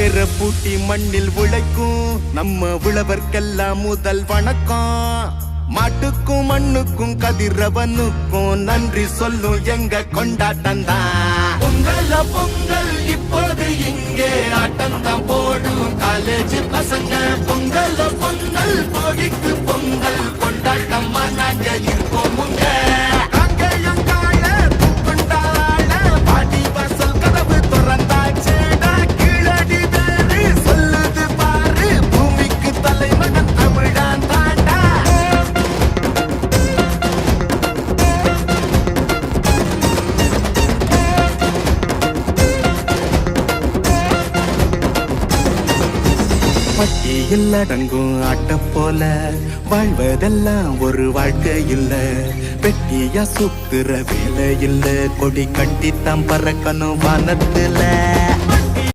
வேற பூட்டி மண்ணில் உழைக்கும் நம்ம உழவர்க்கெல்லாம் முதல் வணக்கம். மாட்டுக்கும் மண்ணுக்கும் கதிரவனுக்கும் நன்றி சொல்லும் எங்க கொண்டாட்டம் தான். பொங்கல் பொங்கல் இப்போது இங்கே ஆட்டம் தான் போடும் காலேஜ் பசங்க. பொங்கல் பொங்கல் போடிக்கு பொங்கல் கொண்டாட்டமா நாங்க இருப்போம். பட்டியில் அடங்கும் ஆட்ட போல வாழ்வதெல்லாம் ஒரு வாழ்க்கை இல்ல. வெட்டியா சுத்துற வேலை இல்ல, கொடி கட்டித்தான் பறக்கணும் வானத்துல.